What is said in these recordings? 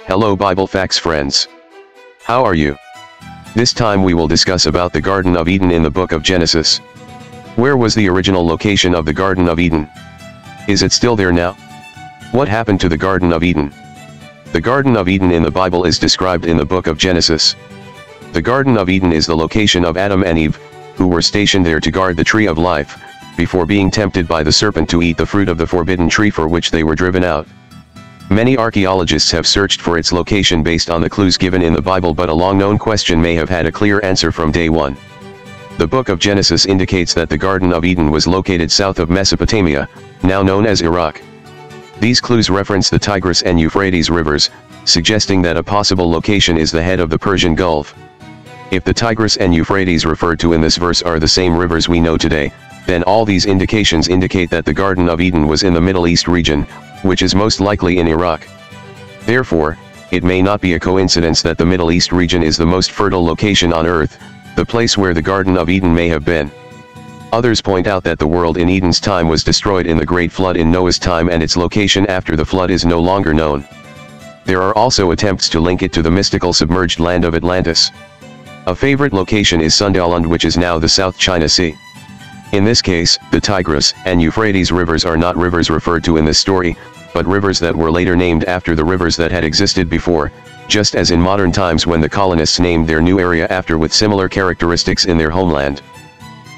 Hello Bible Facts friends. How are you? This time we will discuss about the Garden of Eden in the book of Genesis. Where was the original location of the Garden of Eden? Is it still there now? What happened to the Garden of Eden? The Garden of Eden in the Bible is described in the book of Genesis. The Garden of Eden is the location of Adam and Eve, who were stationed there to guard the tree of life, before being tempted by the serpent to eat the fruit of the forbidden tree for which they were driven out. Many archaeologists have searched for its location based on the clues given in the Bible, but a long-known question may have had a clear answer from day one. The book of Genesis indicates that the Garden of Eden was located south of Mesopotamia, now known as Iraq. These clues reference the Tigris and Euphrates rivers, suggesting that a possible location is the head of the Persian Gulf. If the Tigris and Euphrates referred to in this verse are the same rivers we know today, then all these indications indicate that the Garden of Eden was in the Middle East region, which is most likely in Iraq. Therefore, it may not be a coincidence that the Middle East region is the most fertile location on earth, the place where the Garden of Eden may have been. Others point out that the world in Eden's time was destroyed in the Great Flood in Noah's time, and its location after the flood is no longer known. There are also attempts to link it to the mystical submerged land of Atlantis. A favorite location is Sundaland, which is now the South China Sea. In this case, the Tigris and Euphrates rivers are not rivers referred to in this story, but rivers that were later named after the rivers that had existed before, just as in modern times when the colonists named their new area after with similar characteristics in their homeland.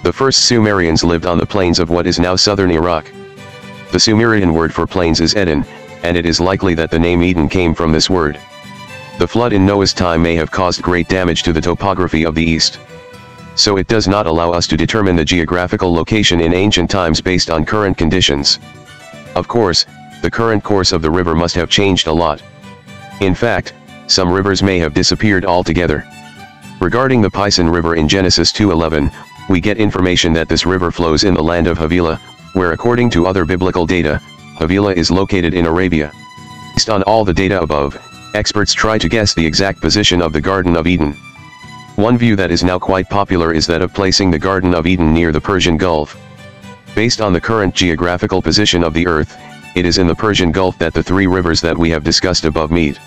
The first Sumerians lived on the plains of what is now southern Iraq. The Sumerian word for plains is Eden, and it is likely that the name Eden came from this word. The flood in Noah's time may have caused great damage to the topography of the east. So it does not allow us to determine the geographical location in ancient times based on current conditions. Of course, the current course of the river must have changed a lot. In fact, some rivers may have disappeared altogether. Regarding the Pison River in Genesis 2:11, we get information that this river flows in the land of Havilah, where according to other biblical data, Havilah is located in Arabia. Based on all the data above, experts try to guess the exact position of the Garden of Eden. One view that is now quite popular is that of placing the Garden of Eden near the Persian Gulf. Based on the current geographical position of the earth, it is in the Persian Gulf that the three rivers that we have discussed above meet.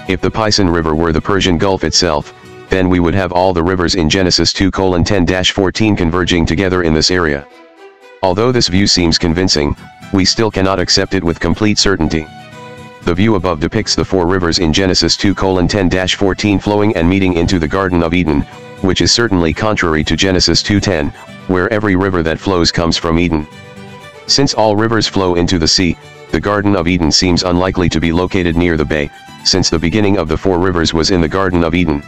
If the Pison River were the Persian Gulf itself, then we would have all the rivers in Genesis 2:10-14 converging together in this area. Although this view seems convincing, we still cannot accept it with complete certainty. The view above depicts the four rivers in Genesis 2:10-14 flowing and meeting into the Garden of Eden, which is certainly contrary to Genesis 2:10, where every river that flows comes from Eden. Since all rivers flow into the sea, the Garden of Eden seems unlikely to be located near the bay, since the beginning of the four rivers was in the Garden of Eden.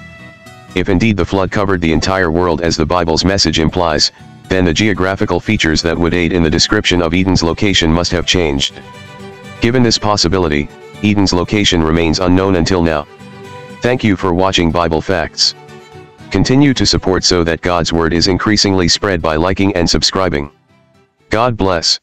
If indeed the flood covered the entire world as the Bible's message implies, then the geographical features that would aid in the description of Eden's location must have changed. Given this possibility, Eden's location remains unknown until now. Thank you for watching Bible Facts. Continue to support so that God's word is increasingly spread by liking and subscribing. God bless.